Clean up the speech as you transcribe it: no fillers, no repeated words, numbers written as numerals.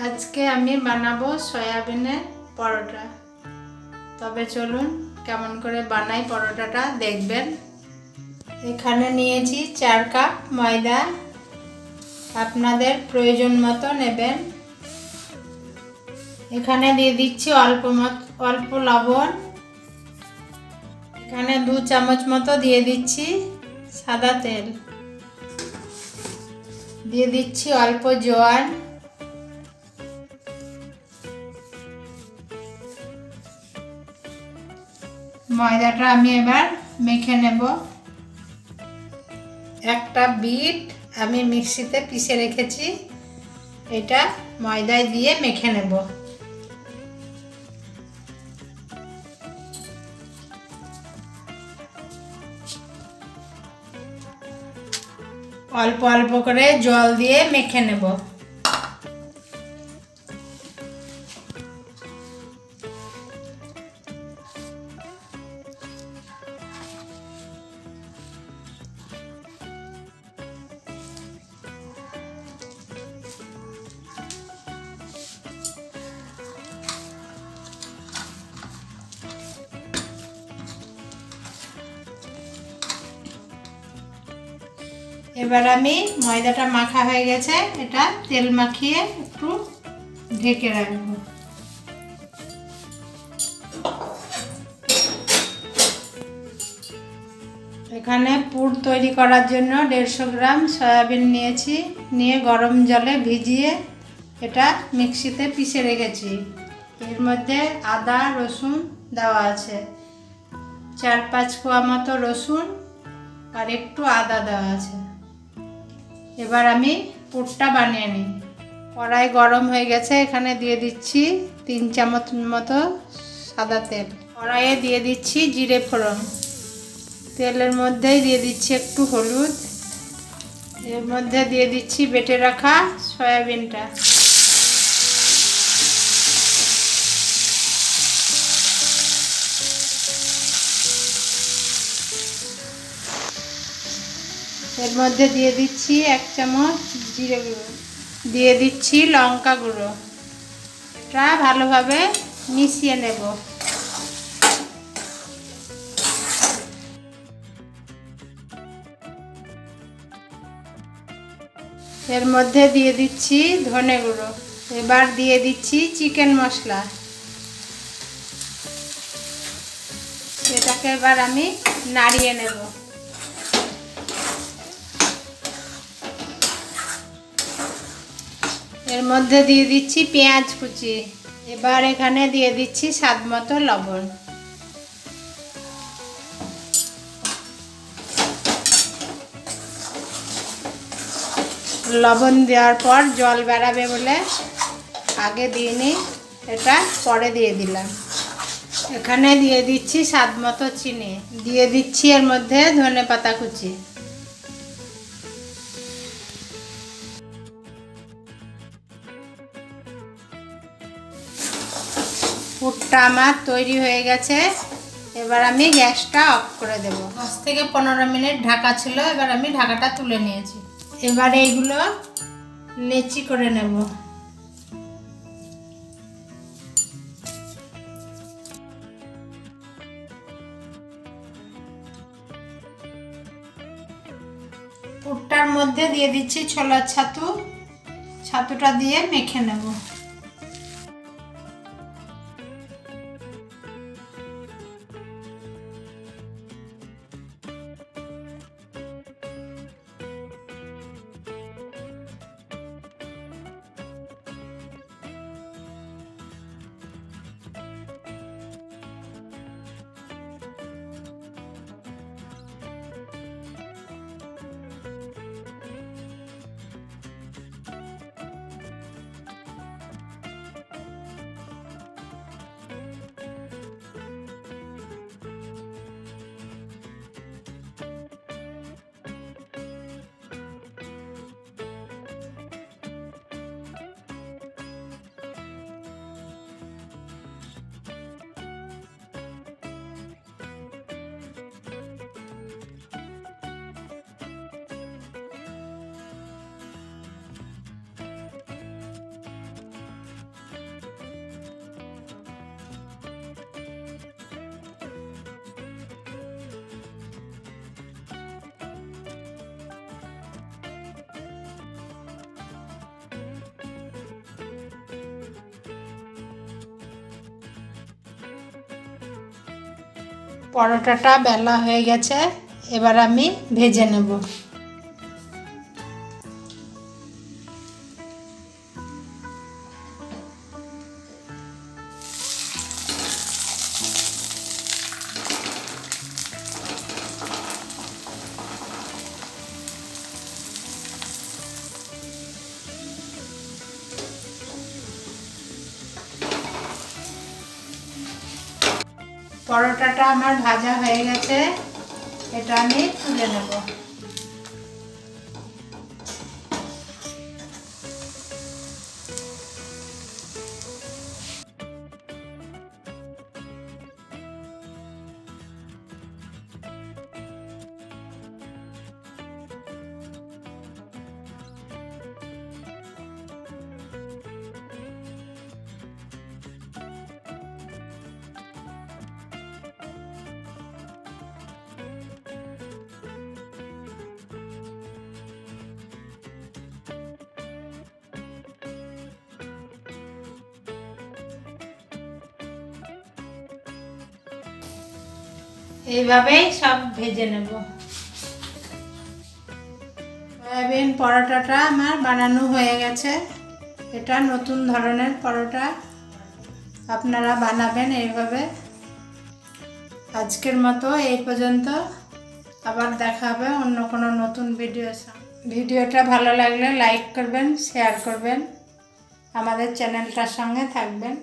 আজকে আমি বানাবো সয়াবিনের পরোটা। তবে চলুন কেমন করে বানাই পরোটাটা দেখবেন। এখানে নিয়েছি 4 কাপ ময়দা, আপনাদের প্রয়োজন মতো নেবেন। এখানে দিয়ে দিচ্ছি অল্প লবণ। এখানে 2 চামচ মতো দিয়ে দিচ্ছি সাদা তেল, দিয়ে দিচ্ছি অল্প জোয়ান, ময়দাটা আমি এবার মেখে নেব। একটা বিট আমি মিক্সিতে পিষে রেখেছি, এটা ময়দায় দিয়ে মেখে নেব। অল্প অল্প করে জল দিয়ে মেখে নেব। এবার আমি ময়দাটা মাখা হয়ে গেছে, এটা তেল মাখিয়ে একটু ঢেকে রাখবো। এখানে পুর তৈরি করার জন্য 150 গ্রাম সয়াবিন নিয়েছি, নিয়ে গরম জলে ভিজিয়ে এটা মিক্সিতে পিষে রেখেছি। এর মধ্যে আদা রসুন দেওয়া আছে, 4-5 কোয়া মতো রসুন আর একটু আদা দেওয়া আছে। এবার আমি পুরটা বানিয়ে নিই। কড়াই গরম হয়ে গেছে, এখানে দিয়ে দিচ্ছি 3 চামচ মতো সাদা তেল। কড়াইয়ে দিয়ে দিচ্ছি জিরে ফোড়ন, তেলের মধ্যেই দিয়ে দিচ্ছি একটু হলুদ, এর মধ্যে দিয়ে দিচ্ছি বেটে রাখা সয়াবিনটা। এর মধ্যে দিয়ে দিচ্ছি 1 চামচ জিরে গুঁড়ো, দিয়ে দিচ্ছি লঙ্কা গুঁড়ো। এটা ভালোভাবে মিশিয়ে নেব। এর মধ্যে দিয়ে দিচ্ছি ধনে গুঁড়ো। এবার দিয়ে দিচ্ছি চিকেন মশলা। এটাকে এবার আমি নাড়িয়ে নেব। এর মধ্যে দিয়ে দিচ্ছি পেঁয়াজ কুচি। এবার এখানে দিয়ে দিচ্ছি স্বাদ মতো লবণ। লবণ দেওয়ার পর জল বেরাবে বলে আগে দিইনি, এটা পরে দিয়ে দিলাম। এখানে দিয়ে দিচ্ছি স্বাদ মতো চিনি, দিয়ে দিচ্ছি এর মধ্যে ধনেপাতা কুচি। পুরটা আমার তৈরি হয়ে গেছে, এবার আমি গ্যাসটা অফ করে দেব। 10 থেকে 15 মিনিট ঢাকা ছিল, এবার আমি ঢাকাটা তুলে নিয়েছি। এবার এইগুলো লেচি করে নেব। পুরটার মধ্যে দিয়ে দিচ্ছি ছোলার ছাতু, ছাতুটা দিয়ে মেখে নেব। পরোটাটা বেলা হয়ে গেছে, এবার আমি ভেজে নেব। পরোটাটা আমার ভাজা হয়ে গেছে, এটা আমি তুলে নেব। এইভাবেই সব ভেজে নেব। সয়াবিন পরোটাটা আমার বানানো হয়ে গেছে। এটা নতুন ধরনের পরোটা, আপনারা বানাবেন এইভাবে। আজকের মতো এই পর্যন্ত, আবার দেখা হবে অন্য কোনো নতুন ভিডিওটা ভালো লাগলে লাইক করবেন, শেয়ার করবেন, আমাদের চ্যানেলটার সঙ্গে থাকবেন।